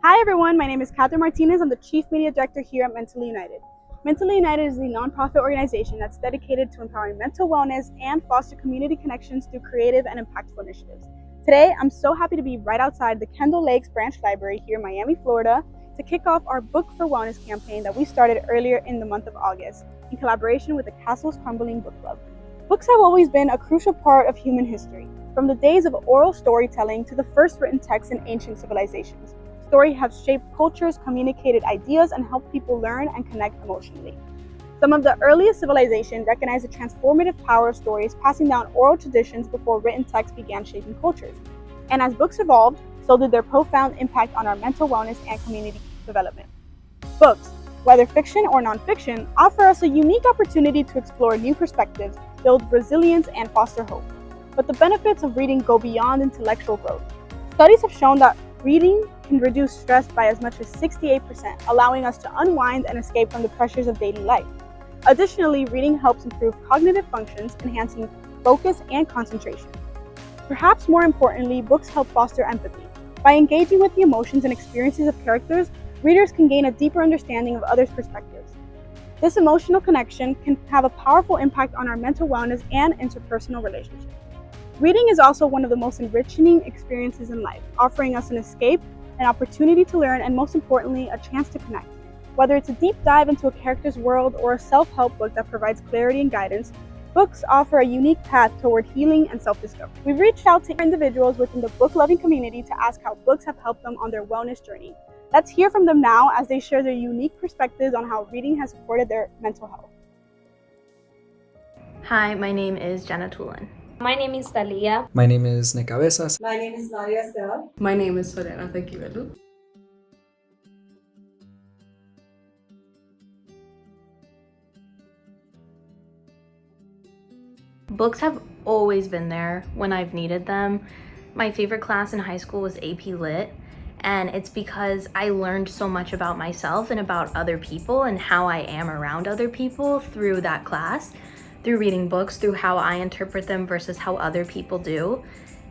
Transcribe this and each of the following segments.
Hi everyone, my name is Catherine Martinez. I'm the Chief Media Director here at Mentally United. Mentally United is a nonprofit organization that's dedicated to empowering mental wellness and foster community connections through creative and impactful initiatives. Today, I'm so happy to be right outside the Kendall Lakes Branch Library here in Miami, Florida, to kick off our Book for Wellness campaign that we started earlier in the month of August in collaboration with the Castles Crumbling Book Club. Books have always been a crucial part of human history, from the days of oral storytelling to the first written texts in ancient civilizations. Stories have shaped cultures, communicated ideas, and helped people learn and connect emotionally. Some of the earliest civilizations recognized the transformative power of stories, passing down oral traditions before written texts began shaping cultures. And as books evolved, so did their profound impact on our mental wellness and community development. Books, whether fiction or nonfiction, offer us a unique opportunity to explore new perspectives, build resilience, and foster hope. But the benefits of reading go beyond intellectual growth. Studies have shown that reading can reduce stress by as much as 68%, allowing us to unwind and escape from the pressures of daily life. Additionally, reading helps improve cognitive functions, enhancing focus and concentration. Perhaps more importantly, books help foster empathy. By engaging with the emotions and experiences of characters, readers can gain a deeper understanding of others' perspectives. This emotional connection can have a powerful impact on our mental wellness and interpersonal relationships. Reading is also one of the most enriching experiences in life, offering us an escape, an opportunity to learn, and most importantly, a chance to connect. Whether it's a deep dive into a character's world or a self-help book that provides clarity and guidance, books offer a unique path toward healing and self-discovery. We've reached out to individuals within the book-loving community to ask how books have helped them on their wellness journey. Let's hear from them now as they share their unique perspectives on how reading has supported their mental health. Hi, my name is Jenna Tulin. My name is Talia. My name is Nick Cabezas. My name is Maria Sel. My name is Sorena Tequivelu. Books have always been there when I've needed them. My favorite class in high school was AP Lit, and it's because I learned so much about myself and about other people and how I am around other people through that class, through reading books, through how I interpret them versus how other people do.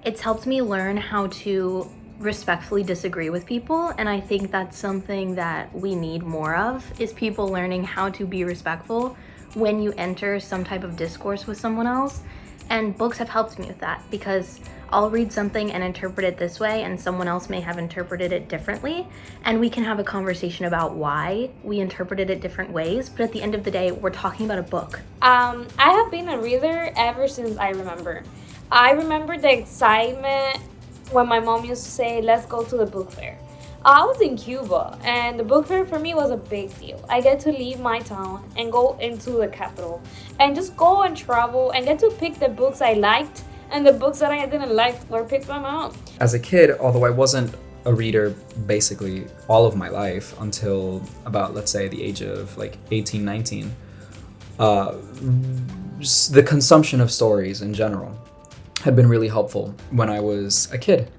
It's helped me learn how to respectfully disagree with people, and I think that's something that we need more of, is people learning how to be respectful when you enter some type of discourse with someone else. And books have helped me with that, because I'll read something and interpret it this way and someone else may have interpreted it differently, and we can have a conversation about why we interpreted it different ways, but at the end of the day, we're talking about a book. I have been a reader ever since I remember. I remember the excitement when my mom used to say, let's go to the book fair. I was in Cuba, and the book fair for me was a big deal. I get to leave my town and go into the capital and just go and travel and get to pick the books I liked, and the books that I didn't like were picked by my mom. As a kid, although I wasn't a reader basically all of my life until about, let's say, the age of like 18, 19, the consumption of stories in general had been really helpful when I was a kid,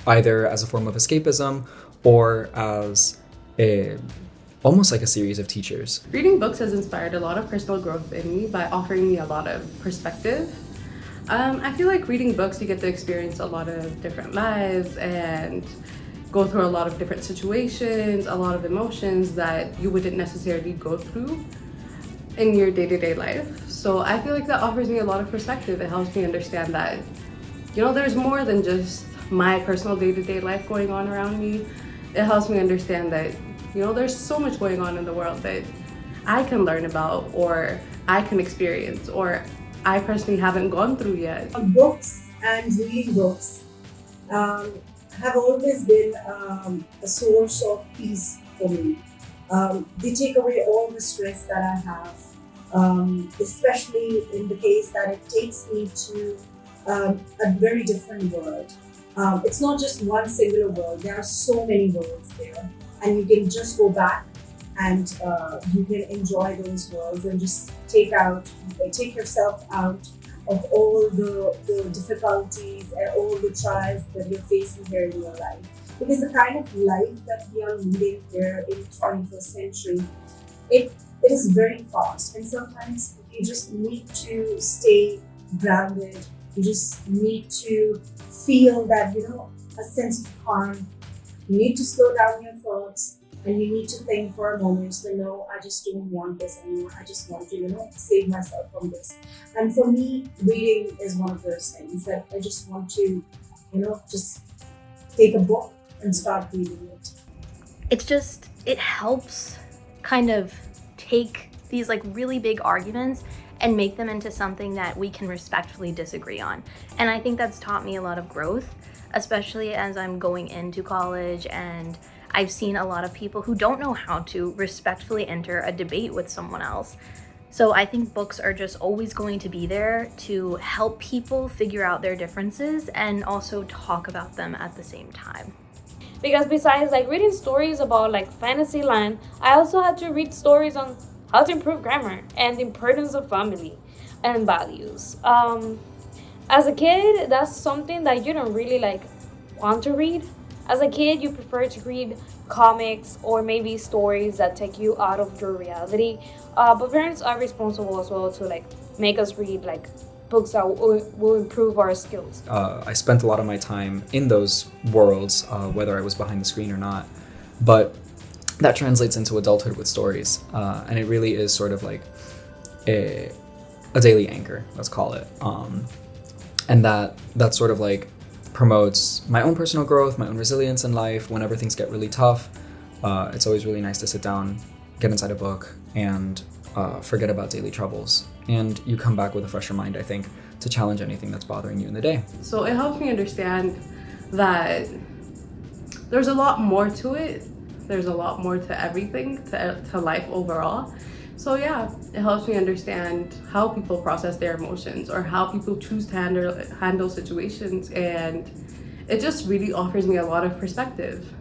either as a form of escapism or as almost like a series of teachers. Reading books has inspired a lot of personal growth in me by offering me a lot of perspective. I feel like reading books, you get to experience a lot of different lives and go through a lot of different situations, a lot of emotions that you wouldn't necessarily go through in your day-to-day life. So I feel like that offers me a lot of perspective. It helps me understand that, there's more than just my personal day-to-day life going on around me. It helps me understand that, there's so much going on in the world that I can learn about, or I can experience, or I personally haven't gone through yet. Books and reading books have always been a source of peace for me. They take away all the stress that I have, especially in the case that it takes me to a very different world. It's not just one singular world, there are so many worlds there, and you can just go back and you can enjoy those worlds and just take yourself out of all the difficulties and all the trials that you're facing here in your life. Because the kind of life that we are leading here in the 21st century, it is very fast, and sometimes you just need to stay grounded. You just need to feel that, a sense of calm You need to slow down your thoughts, and you need to think for a moment, so no, I just don't want this anymore. I just want to, save myself from this. And for me, reading is one of those things that I just want to, just take a book and start reading it. It helps kind of take these like really big arguments and make them into something that we can respectfully disagree on. And I think that's taught me a lot of growth, especially as I'm going into college, and I've seen a lot of people who don't know how to respectfully enter a debate with someone else. So I think books are just always going to be there to help people figure out their differences and also talk about them at the same time. Because besides like reading stories about like fantasy land, I also had to read stories on how to improve grammar and the importance of family and values. As a kid, that's something that you don't really like want to read. As a kid, you prefer to read comics or maybe stories that take you out of your reality. But parents are responsible as well to like make us read like books that will improve our skills. I spent a lot of my time in those worlds, whether I was behind the screen or not. But that translates into adulthood with stories. And it really is sort of like a daily anchor, let's call it. And that sort of like promotes my own personal growth, my own resilience in life. Whenever things get really tough, it's always really nice to sit down, get inside a book, and forget about daily troubles. And you come back with a fresher mind, I think, to challenge anything that's bothering you in the day. So it helps me understand that there's a lot more to it. There's a lot more to everything, to life overall. So yeah, it helps me understand how people process their emotions or how people choose to handle situations. And it just really offers me a lot of perspective.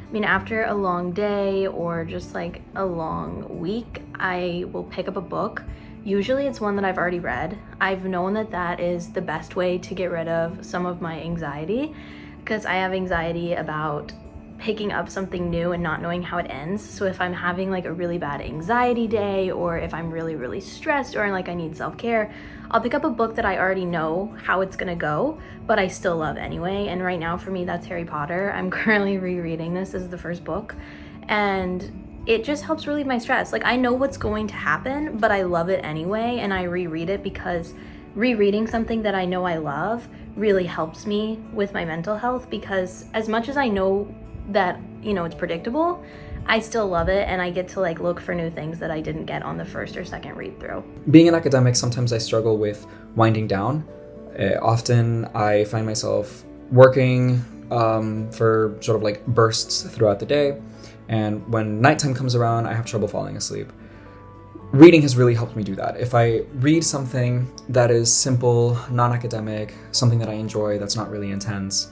I mean, after a long day or just like a long week, I will pick up a book. Usually it's one that I've already read. I've known that that is the best way to get rid of some of my anxiety, because I have anxiety about picking up something new and not knowing how it ends. So if I'm having like a really bad anxiety day, or if I'm really, really stressed, or like I need self-care, I'll pick up a book that I already know how it's gonna go, but I still love anyway. And right now for me, that's Harry Potter. I'm currently rereading this. This is the first book. And it just helps relieve my stress. Like, I know what's going to happen, but I love it anyway, and I reread it because rereading something that I know I love really helps me with my mental health, because as much as I know that, it's predictable, I still love it, and I get to like look for new things that I didn't get on the first or second read through. Being an academic, sometimes I struggle with winding down. Often I find myself working for sort of like bursts throughout the day. And when nighttime comes around, I have trouble falling asleep. Reading has really helped me do that. If I read something that is simple, non-academic, something that I enjoy, that's not really intense,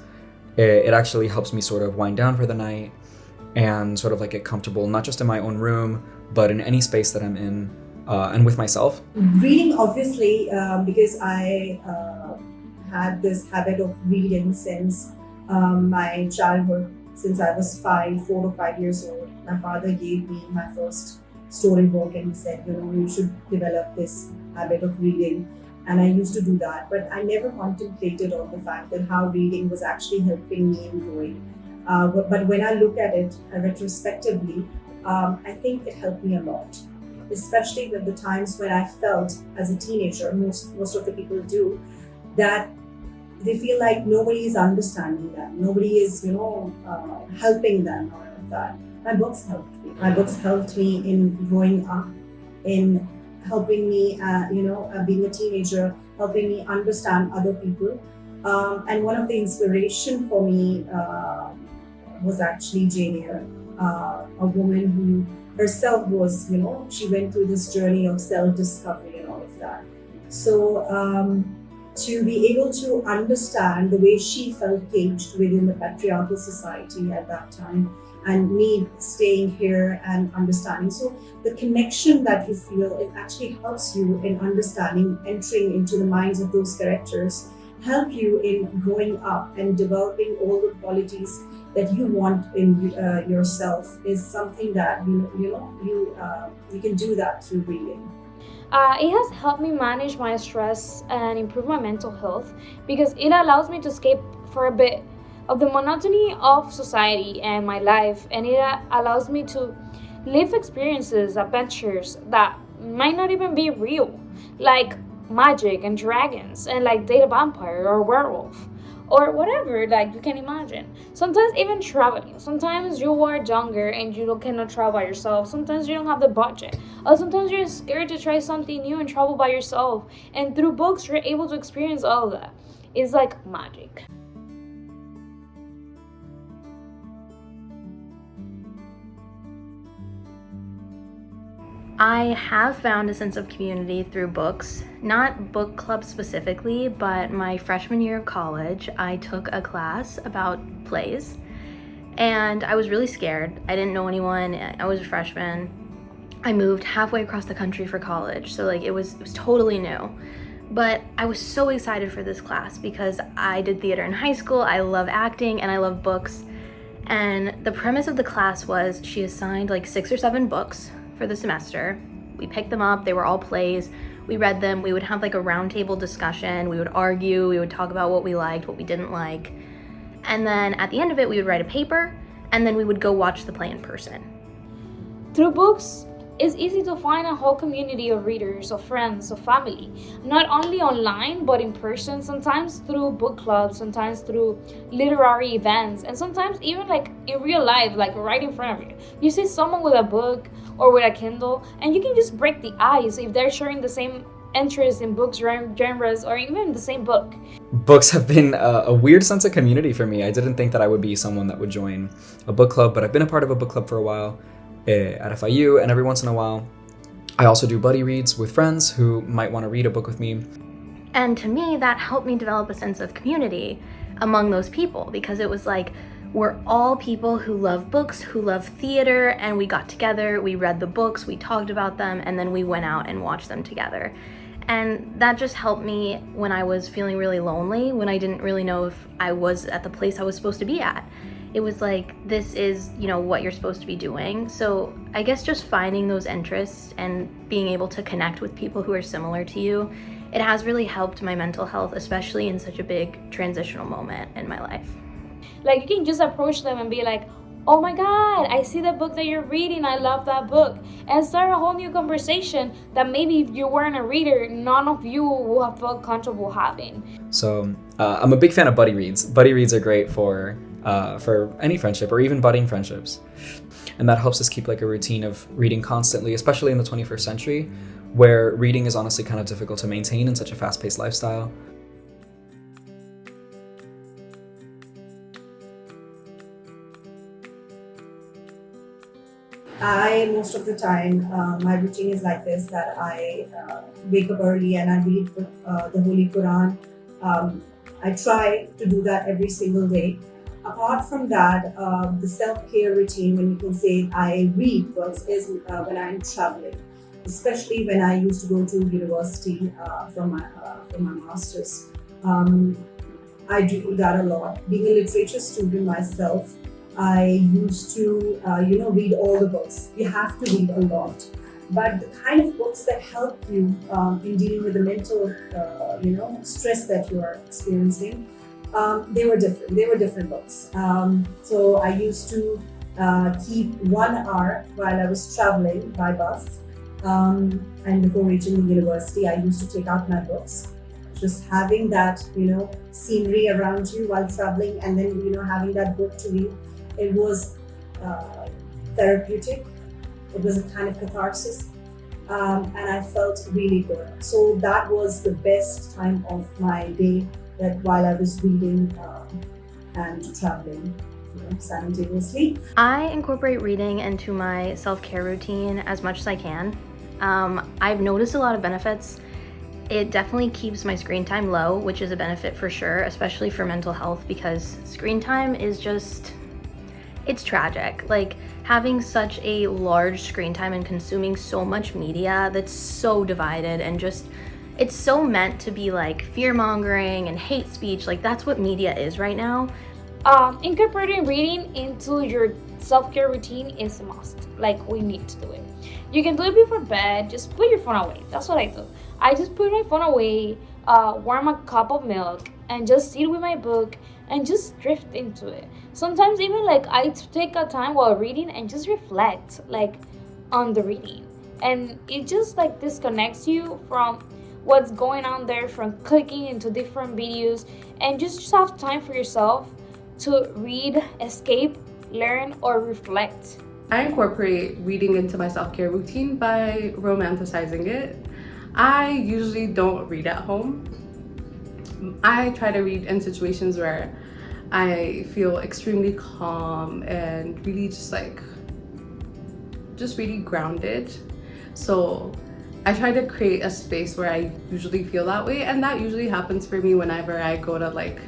it actually helps me sort of wind down for the night and sort of like get comfortable, not just in my own room, but in any space that I'm in, and with myself. Reading, obviously, because I had this habit of reading since my childhood. Since I was 4 or 5 years old, my father gave me my first storybook, and he said, you should develop this habit of reading. And I used to do that, but I never contemplated on the fact that how reading was actually helping me in growing. But when I look at it retrospectively, I think it helped me a lot, especially with the times when I felt as a teenager, most of the people do, that they feel like nobody is understanding them, nobody is, helping them, or that. My books helped me. My books helped me in growing up, in helping me, being a teenager, helping me understand other people. And one of the inspiration for me was actually Jane Eyre, a woman who herself was, she went through this journey of self-discovery and all of that. So, to be able to understand the way she felt caged within the patriarchal society at that time, and me staying here and understanding. So the connection that you feel, it actually helps you in understanding, entering into the minds of those characters, help you in growing up and developing all the qualities that you want in yourself, is something that you can do that through reading. It has helped me manage my stress and improve my mental health because it allows me to escape for a bit of the monotony of society and my life, and it allows me to live experiences, adventures that might not even be real, like magic and dragons, and like date a vampire or werewolf or whatever like you can imagine. Sometimes even traveling. Sometimes you are younger and you cannot travel by yourself. Sometimes you don't have the budget, or sometimes you're scared to try something new and travel by yourself, and through books you're able to experience all of that. It's like magic. I have found a sense of community through books, not book club specifically, but my freshman year of college, I took a class about plays, and I was really scared. I didn't know anyone. I was a freshman. I moved halfway across the country for college, so like it was totally new. But I was so excited for this class because I did theater in high school, I love acting, and I love books. And the premise of the class was she assigned like 6 or 7 books for the semester. We picked them up, they were all plays, we read them, we would have like a roundtable discussion, we would argue, we would talk about what we liked, what we didn't like. And then at the end of it, we would write a paper, and then we would go watch the play in person. Through books, it's easy to find a whole community of readers, of friends, of family, not only online but in person, sometimes through book clubs, sometimes through literary events, and sometimes even like in real life, like right in front of you. You see someone with a book or with a Kindle, and you can just break the ice if they're sharing the same interest in books, genres, or even the same book. Books have been a weird sense of community for me. I didn't think that I would be someone that would join a book club, but I've been a part of a book club for a while at FIU, and every once in a while I also do buddy reads with friends who might want to read a book with me. And to me, that helped me develop a sense of community among those people, because it was like, we're all people who love books, who love theater, and we got together, we read the books, we talked about them, and then we went out and watched them together. And that just helped me when I was feeling really lonely, when I didn't really know if I was at the place I was supposed to be at. It was like, this is, what you're supposed to be doing. So I guess just finding those interests and being able to connect with people who are similar to you, it has really helped my mental health, especially in such a big transitional moment in my life. Like, you can just approach them and be like, oh my god, I see the book that you're reading, I love that book, and start a whole new conversation that maybe if you weren't a reader, none of you would have felt comfortable having. So I'm a big fan of buddy reads. Buddy reads are great for any friendship or even budding friendships. And that helps us keep like a routine of reading constantly, especially in the 21st century, where reading is honestly kind of difficult to maintain in such a fast-paced lifestyle. Most of the time, my routine is like this, that I wake up early and I read the Holy Quran. I try to do that every single day. Apart from that, the self-care routine, when you can say I read books, is when I'm traveling, especially when I used to go to university for my master's. I do that a lot. Being a literature student myself, I used to, read all the books. You have to read a lot. But the kind of books that help you in dealing with the mental, stress that you are experiencing, they were different. They were different books. So I used to keep 1 hour while I was traveling by bus. And before reaching the university, I used to take out my books. Just having that, scenery around you while traveling, and then, having that book to read, it was therapeutic. It was a kind of catharsis, and I felt really good. So that was the best time of my day, that while I was reading and traveling simultaneously. I incorporate reading into my self-care routine as much as I can. I've noticed a lot of benefits. It definitely keeps my screen time low, which is a benefit for sure, especially for mental health, because screen time is just, it's tragic. Like, having such a large screen time and consuming so much media that's so divided, and just, it's so meant to be like fear-mongering and hate speech. Like, that's what media is right now. Incorporating reading into your self-care routine is a must. Like, we need to do it. You can do it before bed. Just put your phone away. That's what I do. I just put my phone away, warm a cup of milk, and just sit with my book and just drift into it. Sometimes even like I take a time while reading and just reflect like on the reading. And it just like disconnects you from what's going on there, from clicking into different videos, and just have time for yourself to read, escape, learn, or reflect. I incorporate reading into my self-care routine by romanticizing it. I usually don't read at home. I try to read in situations where I feel extremely calm and really just really grounded. So I try to create a space where I usually feel that way, and that usually happens for me whenever I go to like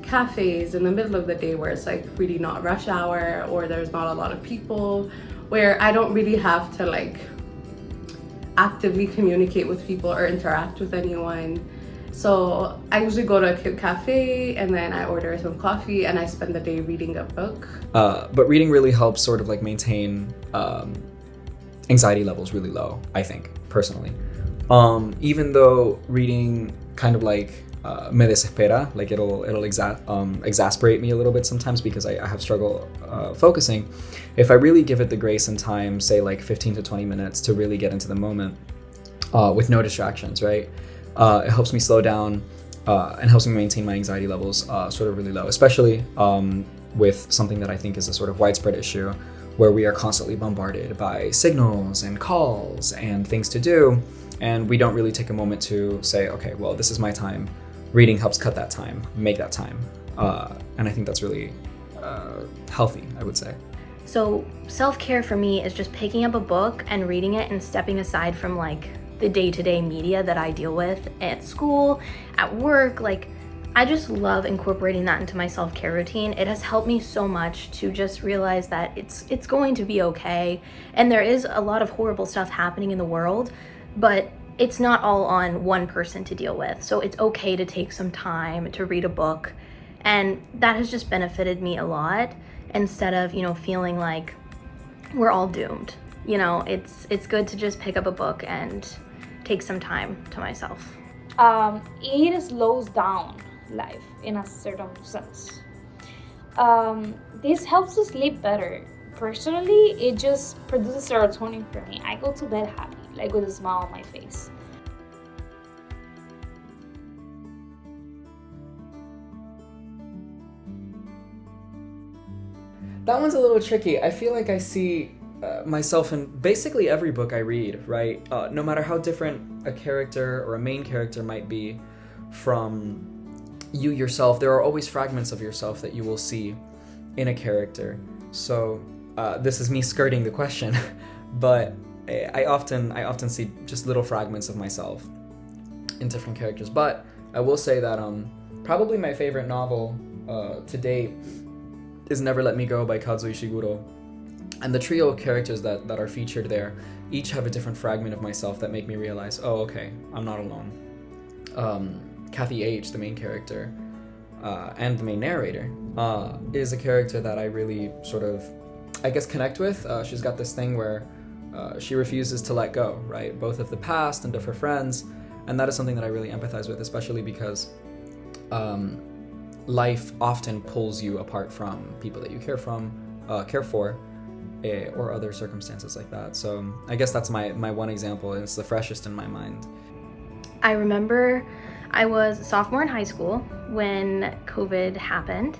cafes in the middle of the day where it's like really not rush hour or there's not a lot of people, where I don't really have to like actively communicate with people or interact with anyone. So I usually go to a cute cafe and then I order some coffee and I spend the day reading a book. But reading really helps sort of like maintain anxiety levels really low, I think, personally. Even though reading kind of like me desespera, like it'll exasperate me a little bit sometimes because I have struggle focusing. If I really give it the grace and time, say like 15 to 20 minutes to really get into the moment with no distractions, right? It helps me slow down and helps me maintain my anxiety levels sort of really low, especially with something that I think is a sort of widespread issue where we are constantly bombarded by signals and calls and things to do, and we don't really take a moment to say, okay, well, this is my time. Reading helps cut that time, make that time. And I think that's really healthy, I would say. So self-care for me is just picking up a book and reading it and stepping aside from like the day-to-day media that I deal with at school, at work. Like, I just love incorporating that into my self-care routine. It has helped me so much to just realize that it's going to be okay. And there is a lot of horrible stuff happening in the world, but it's not all on one person to deal with. So it's okay to take some time to read a book. And that has just benefited me a lot, instead of, feeling like we're all doomed. It's good to just pick up a book and take some time to myself. It slows down life in a certain sense. This helps us sleep better. Personally, it just produces serotonin for me. I go to bed happy, like with a smile on my face. That one's a little tricky. I feel like I see myself in basically every book I read, right? No matter how different a character or a main character might be from you yourself, there are always fragments of yourself that you will see in a character. So this is me skirting the question, but I often see just little fragments of myself in different characters. But I will say that probably my favorite novel to date is Never Let Me Go by Kazuo Ishiguro. And the trio of characters that are featured there each have a different fragment of myself that make me realize, oh, okay, I'm not alone. Kathy H., the main character, and the main narrator, is a character that I really sort of, I guess, connect with. She's got this thing where she refuses to let go, right? Both of the past and of her friends. And that is something that I really empathize with, especially because life often pulls you apart from people that you care for, or other circumstances like that. So I guess that's my one example, and it's the freshest in my mind. I remember I was a sophomore in high school when COVID happened,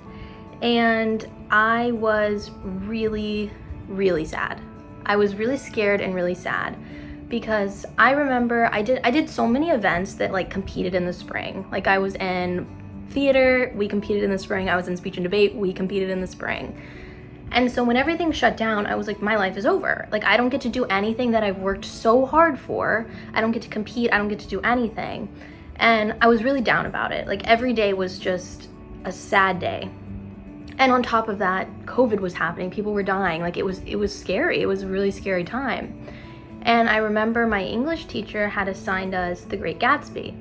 and I was really, really sad. I was really scared and really sad because I remember I did so many events that like competed in the spring. Like, I was in theater, we competed in the spring. I was in speech and debate, we competed in the spring. And so when everything shut down, I was like, my life is over. Like, I don't get to do anything that I've worked so hard for. I don't get to compete. I don't get to do anything. And I was really down about it. Like, every day was just a sad day. And on top of that, COVID was happening. People were dying. Like, it was scary. It was a really scary time. And I remember my English teacher had assigned us The Great Gatsby.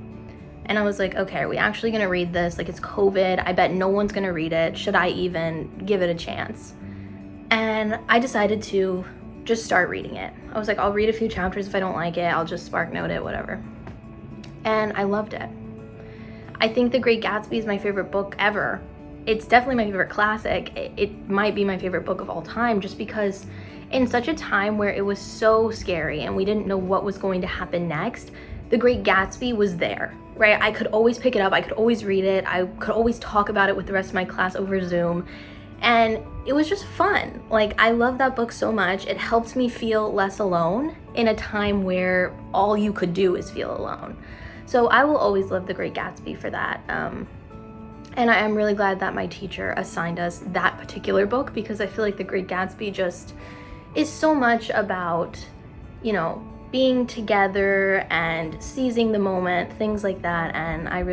And I was like, okay, are we actually gonna read this? Like, it's COVID. I bet no one's gonna read it. Should I even give it a chance? And I decided to just start reading it. I was like, I'll read a few chapters. If I don't like it, I'll just spark note it, whatever. And I loved it. I think The Great Gatsby is my favorite book ever. It's definitely my favorite classic. It might be my favorite book of all time, just because in such a time where it was so scary and we didn't know what was going to happen next, The Great Gatsby was there, right? I could always pick it up. I could always read it. I could always talk about it with the rest of my class over Zoom. And it was just fun. Like, I love that book so much. It helped me feel less alone in a time where all you could do is feel alone. So I will always love The Great Gatsby for that. And I am really glad that my teacher assigned us that particular book, because I feel like The Great Gatsby just is so much about, you know, being together and seizing the moment, things like that. And I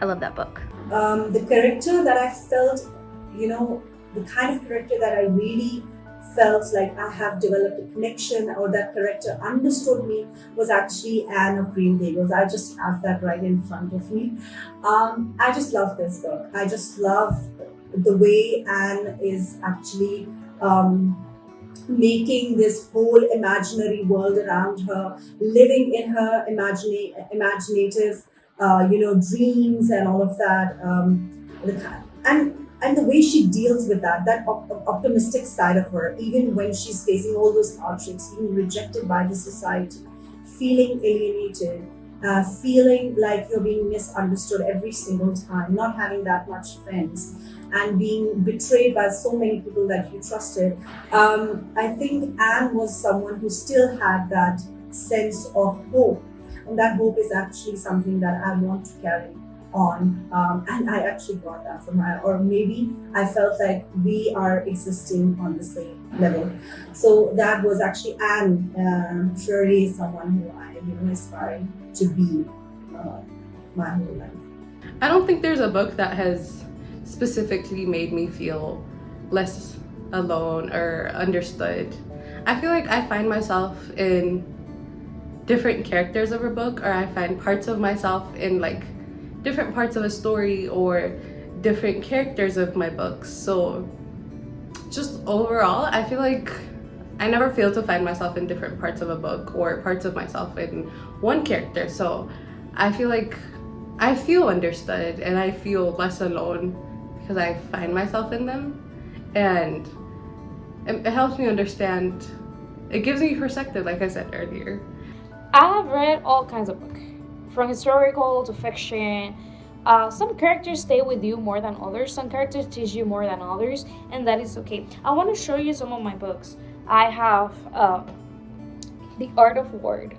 love that book. The character that I felt, the kind of character that I really felt like I have developed a connection, or that character understood me, was actually Anne of Green Gables. I just have that right in front of me. I just love this book. I just love the way Anne is actually making this whole imaginary world around her, living in her imaginative, dreams and all of that. And the way she deals with that optimistic side of her, even when she's facing all those hardships, being rejected by the society, feeling alienated, feeling like you're being misunderstood every single time, not having that much friends, and being betrayed by so many people that you trusted. I think Anne was someone who still had that sense of hope. And that hope is actually something that I want to carry on. And I actually got that from her. Or maybe I felt like we are existing on the same level. So that was actually Anne. Surely is someone who I aspire to be my whole life. I don't think there's a book that has specifically made me feel less alone or understood. I feel like I find myself in different characters of a book, or I find parts of myself in like different parts of a story or different characters of my books. So just overall, I feel like I never fail to find myself in different parts of a book or parts of myself in one character. So I feel like I feel understood and I feel less alone because I find myself in them, and it helps me understand. It gives me perspective, like I said earlier. I have read all kinds of books, from historical to fiction. Some characters stay with you more than others. Some characters teach you more than others, and that is okay. I want to show you some of my books. I have The Art of War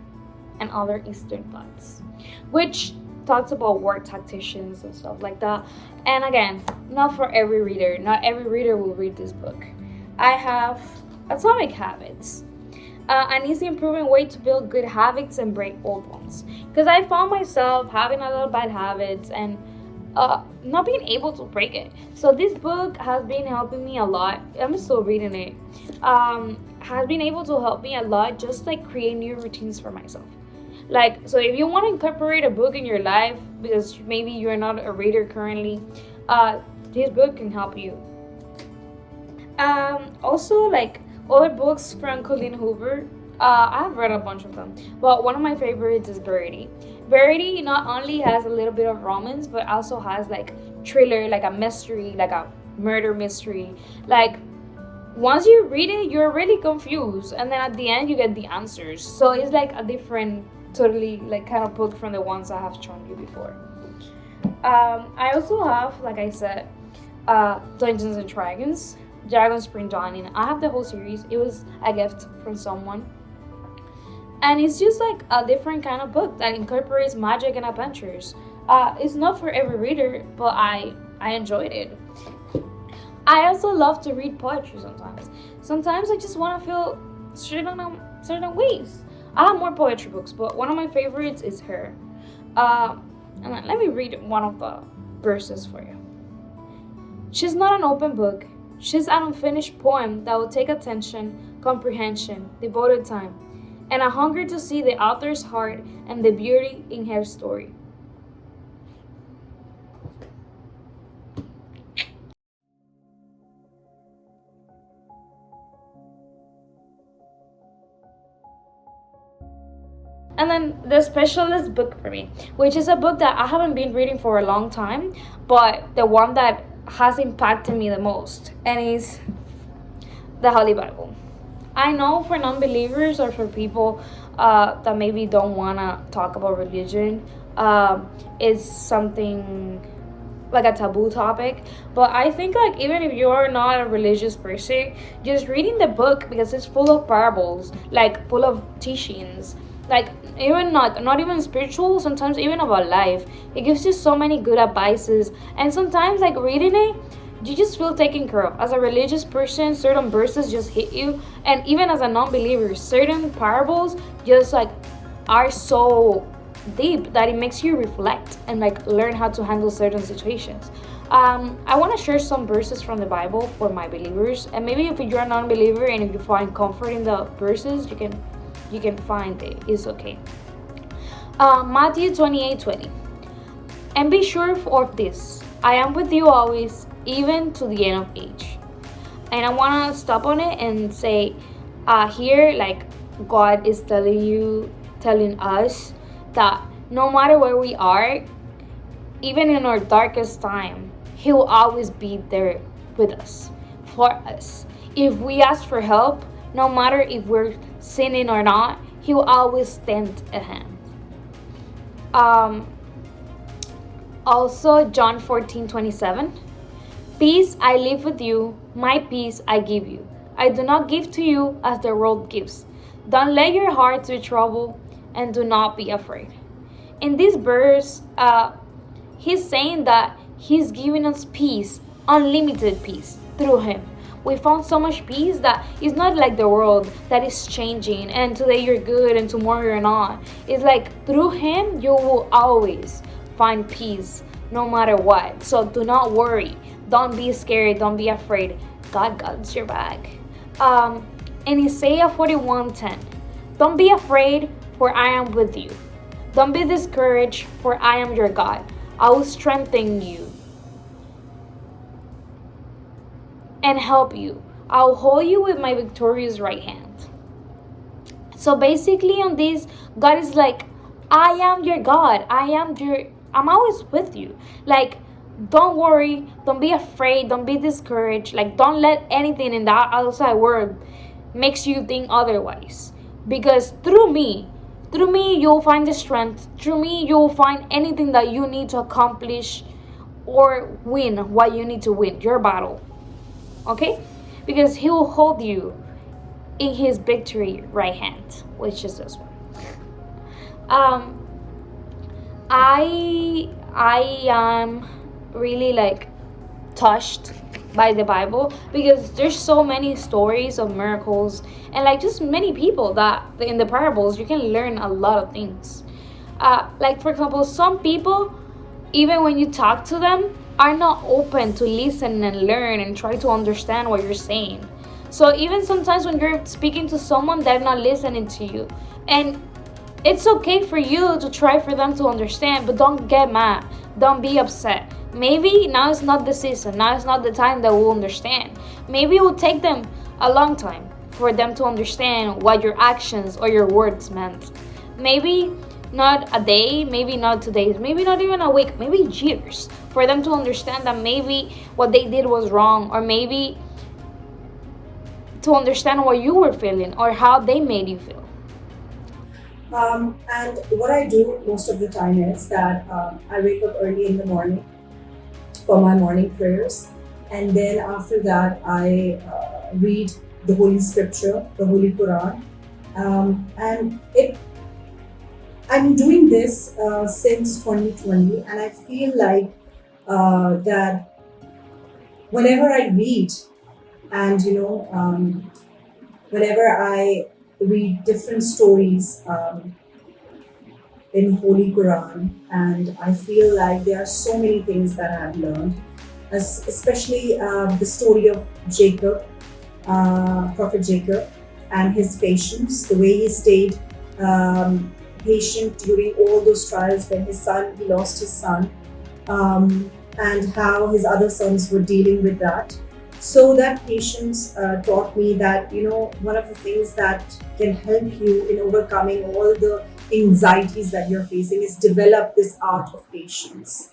and Other Eastern Thoughts, which talks about war tacticians and stuff like that. And again, not for every reader. Not every reader will read this book. I have Atomic Habits, an easy improving way to build good habits and break old ones. Because I found myself having a lot of bad habits and not being able to break it. So this book has been helping me a lot. I'm still reading it. Has been able to help me a lot, just like create new routines for myself. Like, so if you want to incorporate a book in your life, because maybe you're not a reader currently, this book can help you. Also, like other books from Colleen Hoover, I've read a bunch of them, but one of my favorites is Verity. Verity not only has a little bit of romance, but also has like thriller, like a mystery, like a murder mystery. Like, once you read it, you're really confused, and then at the end you get the answers. So it's like a different, totally like kind of book from the ones I have shown you before. I also have, like I said, Dungeons and Dragons, Dragon Spring Dawning. I have the whole series. It was a gift from someone, and it's just like a different kind of book that incorporates magic and adventures. It's not for every reader, but I enjoyed it. I also love to read poetry sometimes. Sometimes I just want to feel certain ways. I have more poetry books, but one of my favorites is her. And then let me read one of the verses for you. She's not an open book. She's an unfinished poem that will take attention, comprehension, devoted time, and a hunger to see the author's heart and the beauty in her story. then The Specialist book for me, which is a book that I haven't been reading for a long time, but the one that has impacted me the most, and is the Holy Bible. I know for non-believers or for people that maybe don't want to talk about religion, it's something like a taboo topic, but I think like even if you're not a religious person, just reading the book, because it's full of parables, like full of teachings, like even not even spiritual, sometimes even about life, it gives you so many good advices, and sometimes like reading it, you just feel taken care of. As a religious person, certain verses just hit you, and even as a non-believer, certain parables just like are so deep that it makes you reflect and like learn how to handle certain situations. I want to share some verses from the Bible for my believers, and maybe if you're a non-believer and if you find comfort in the verses, you can find it. It's okay. Matthew 28:20. And be sure of this: I am with you always, even to the end of age. And I want to stop on it and say, here, like God is telling us that no matter where we are, even in our darkest time, He will always be there with us, for us. If we ask for help, no matter if we're sinning or not, He will always stand at hand. Also, John 14:27. Peace I leave with you, my peace I give you. I do not give to you as the world gives. Don't let your hearts be troubled, and do not be afraid. In this verse, he's saying that he's giving us peace, unlimited peace, through Him. We found so much peace that it's not like the world that is changing, and today you're good and tomorrow you're not. It's like through Him, you will always find peace, no matter what. So do not worry. Don't be scared. Don't be afraid. God got your back. In Isaiah 41:10, don't be afraid, for I am with you. Don't be discouraged, for I am your God. I will strengthen you and help you. I will hold you with my victorious right hand. So basically on this, God is like, I am your God. I'm always with you. Like, don't worry, don't be afraid, don't be discouraged. Like, don't let anything in that outside world makes you think otherwise. Because through me, you'll find the strength. Through me, you'll find anything that you need to accomplish or win what you need to win, your battle. Okay? Because He will hold you in His victory right hand, which is this one. I am really like touched by the Bible, because there's so many stories of miracles, and like just many people that in the parables you can learn a lot of things. Like for example, some people, even when you talk to them, are not open to listen and learn and try to understand what you're saying. So even sometimes when you're speaking to someone, they're not listening to you, and it's okay for you to try for them to understand, but don't get mad, don't be upset. Maybe now is not the season, now is not the time that we'll understand. Maybe it will take them a long time for them to understand what your actions or your words meant. Maybe not a day, maybe not 2 days, maybe not even a week, maybe years, for them to understand that maybe what they did was wrong, or maybe to understand what you were feeling or how they made you feel. And what I do most of the time is that I wake up early in the morning for my morning prayers, and then after that I read the Holy Scripture, the Holy Quran, and I'm doing this since 2020, and I feel like that whenever I read, and whenever I read different stories in Holy Quran, and I feel like there are so many things that I've learned, especially the story of Jacob, Prophet Jacob, and his patience, the way he stayed patient during all those trials when he lost his son, and how his other sons were dealing with that. So that patience taught me that, one of the things that can help you in overcoming all the anxieties that you're facing is develop this art of patience.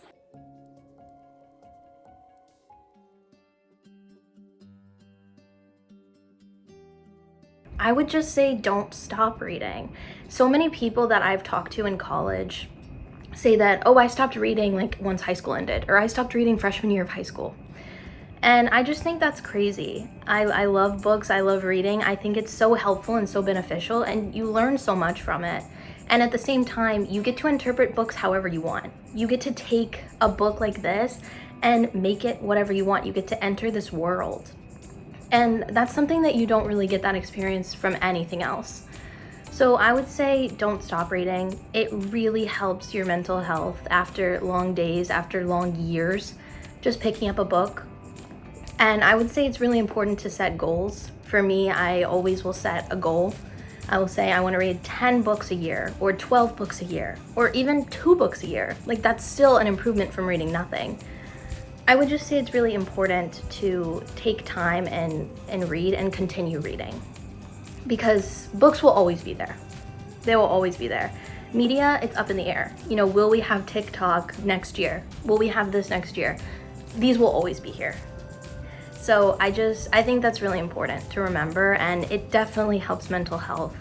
I would just say don't stop reading. So many people that I've talked to in college say that, oh, I stopped reading like once high school ended, or I stopped reading freshman year of high school. And I just think that's crazy. I love books, I love reading. I think it's so helpful and so beneficial, and you learn so much from it. And at the same time, you get to interpret books however you want. You get to take a book like this and make it whatever you want. You get to enter this world. And that's something that you don't really get that experience from anything else. So I would say don't stop reading. It really helps your mental health after long days, after long years, just picking up a book. And I would say it's really important to set goals. For me, I always will set a goal. I will say I want to read 10 books a year, or 12 books a year, or even 2 books a year. Like, that's still an improvement from reading nothing. I would just say it's really important to take time and read and continue reading, because books will always be there. They will always be there. Media, it's up in the air. You know, will we have TikTok next year? Will we have this next year? These will always be here. So I think that's really important to remember, and it definitely helps mental health.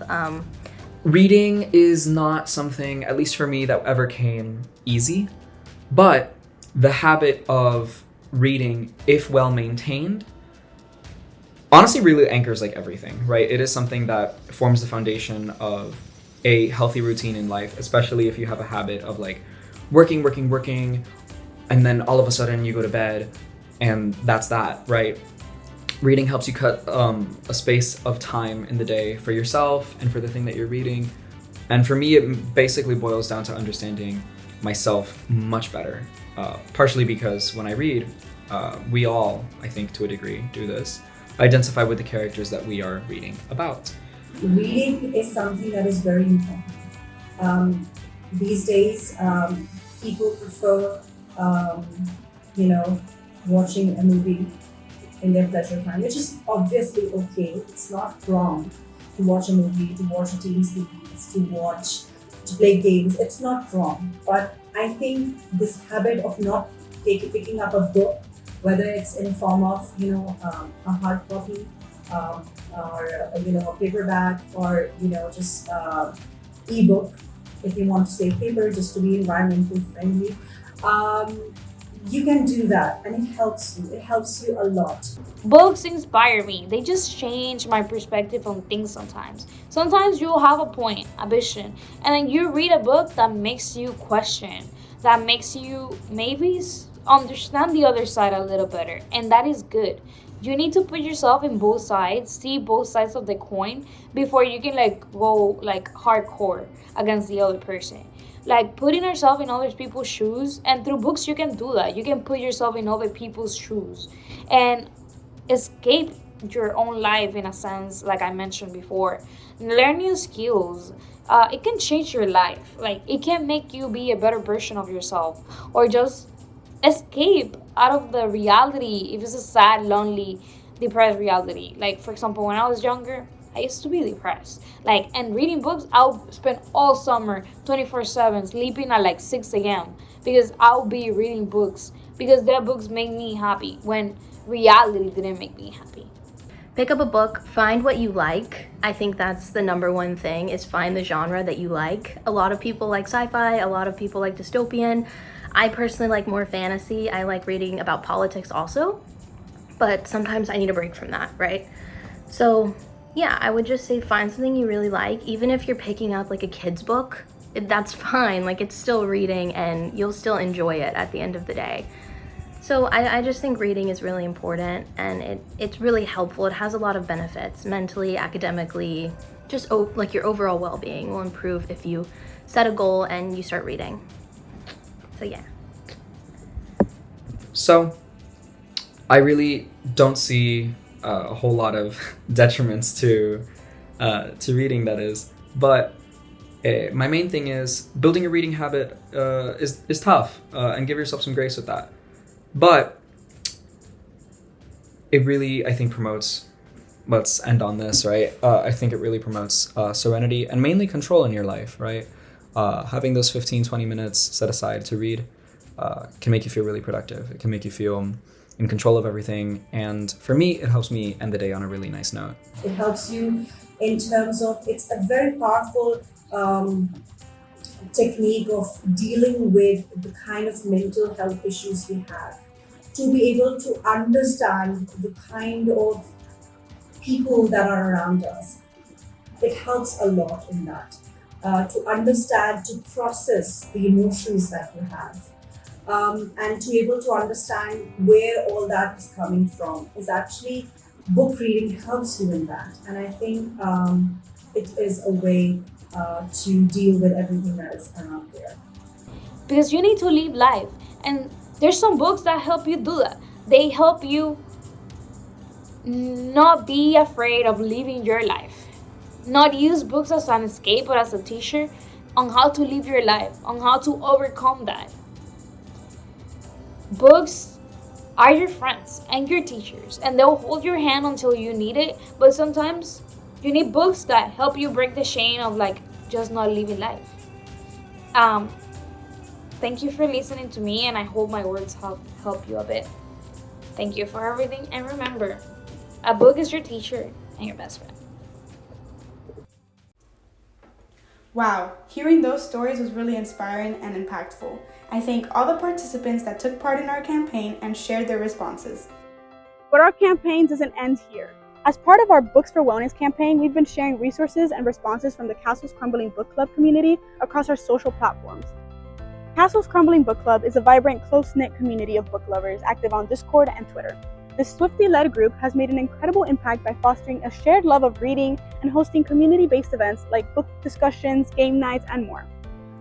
Reading is not something, at least for me, that ever came easy, but the habit of reading, if well maintained, honestly really anchors like everything, right? It is something that forms the foundation of a healthy routine in life, especially if you have a habit of like working, and then all of a sudden you go to bed and that's that, right? Reading helps you cut a space of time in the day for yourself and for the thing that you're reading. And for me, it basically boils down to understanding myself much better. Partially because when I read, we all, I think to a degree, do this, identify with the characters that we are reading about. Reading is something that is very important. These days, people prefer, watching a movie in their pleasure time, which is obviously okay. It's not wrong to watch a movie, to watch a TV series, to play games. It's not wrong. But I think this habit of not picking up a book, whether it's in form of a hard copy, or a paperback, or just ebook, if you want to say paper, just to be environmentally friendly. You can do that, and it helps you. It helps you a lot. Books inspire me. They just change my perspective on things sometimes. Sometimes you'll have a point, a vision, and then you read a book that makes you question, that makes you maybe understand the other side a little better, and that is good. You need to put yourself in both sides, see both sides of the coin before you can go hardcore against the other person. Like putting yourself in other people's shoes, and through books you can do that. You can put yourself in other people's shoes and escape your own life in a sense, like I mentioned before. Learn new skills. It can change your life. Like it can make you be a better version of yourself, or just escape out of the reality if it's a sad, lonely, depressed reality. Like for example, when I was younger, I used to be depressed. And reading books, I'll spend all summer 24/7 sleeping at 6 a.m. because I'll be reading books, because their books make me happy when reality didn't make me happy. Pick up a book, find what you like. I think that's the number one thing, is find the genre that you like. A lot of people like sci-fi, a lot of people like dystopian. I personally like more fantasy. I like reading about politics also, but sometimes I need a break from that, right? So yeah, I would just say find something you really like. Even if you're picking up a kid's book, that's fine. It's still reading and you'll still enjoy it at the end of the day. So I just think reading is really important, and it's really helpful. It has a lot of benefits, mentally, academically, just your overall well-being will improve if you set a goal and you start reading. So yeah. So I really don't see a whole lot of detriments to reading, that is, but my main thing is building a reading habit is tough, and give yourself some grace with that. But it really, I think, promotes, let's end on this, right? I think it really promotes serenity and mainly control in your life, right? having those 15-20 minutes set aside to read can make you feel really productive. It can make you feel in control of everything. And for me, it helps me end the day on a really nice note. It helps you in terms of, it's a very powerful technique of dealing with the kind of mental health issues we have. To be able to understand the kind of people that are around us, it helps a lot in that. To understand, to process the emotions that you have, and to be able to understand where all that is coming from is actually, book reading helps you in that. And I think it is a way to deal with everything that is around there. Because you need to live life, and there's some books that help you do that. They help you not be afraid of living your life, not use books as an escape but as a teacher on how to live your life, on how to overcome that. Books are your friends and your teachers, and they'll hold your hand until you need it, but sometimes you need books that help you break the chain of like just not living life. Thank you for listening to me, and I hope my words help you a bit. Thank you for everything, and remember, a book is your teacher and your best friend. Wow, hearing those stories was really inspiring and impactful. I thank all the participants that took part in our campaign and shared their responses. But our campaign doesn't end here. As part of our Books for Wellness campaign, we've been sharing resources and responses from the Castles Crumbling Book Club community across our social platforms. Castles Crumbling Book Club is a vibrant, close-knit community of book lovers active on Discord and Twitter. This swiftly-led group has made an incredible impact by fostering a shared love of reading and hosting community-based events like book discussions, game nights, and more.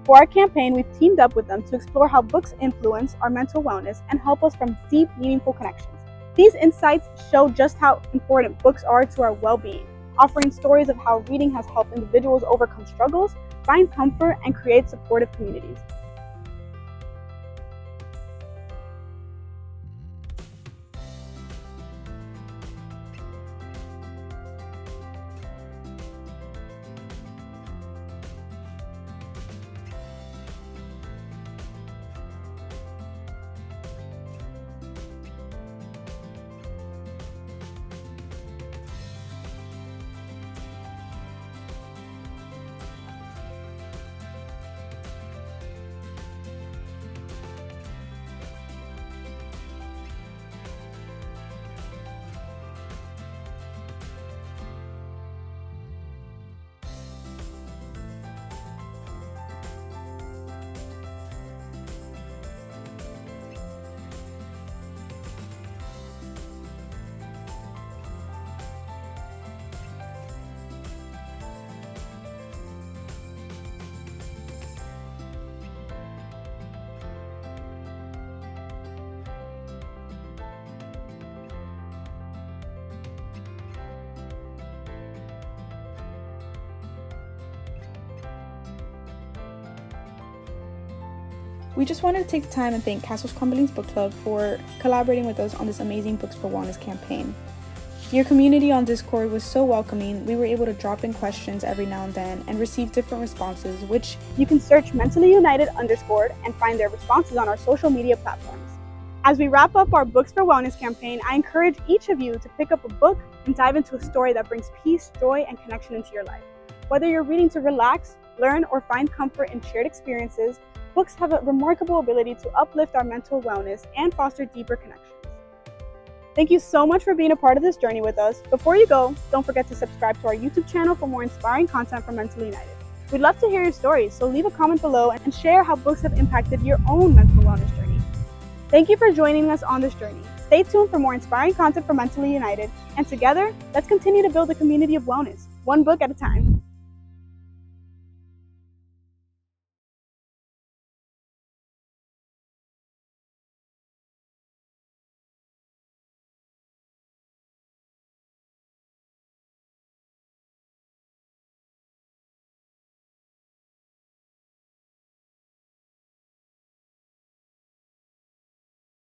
For our campaign, we've teamed up with them to explore how books influence our mental wellness and help us from deep, meaningful connections. These insights show just how important books are to our well-being, offering stories of how reading has helped individuals overcome struggles, find comfort, and create supportive communities. We just wanted to take the time and thank Castles Crumbling Book Club for collaborating with us on this amazing Books for Wellness campaign. Your community on Discord was so welcoming. We were able to drop in questions every now and then and receive different responses, which you can search MentallyUnited_ and find their responses on our social media platforms. As we wrap up our Books for Wellness campaign, I encourage each of you to pick up a book and dive into a story that brings peace, joy, and connection into your life. Whether you're reading to relax, learn, or find comfort in shared experiences, books have a remarkable ability to uplift our mental wellness and foster deeper connections. Thank you so much for being a part of this journey with us. Before you go, don't forget to subscribe to our YouTube channel for more inspiring content from Mentally United. We'd love to hear your stories, so leave a comment below and share how books have impacted your own mental wellness journey. Thank you for joining us on this journey. Stay tuned for more inspiring content from Mentally United, and together, let's continue to build a community of wellness, one book at a time.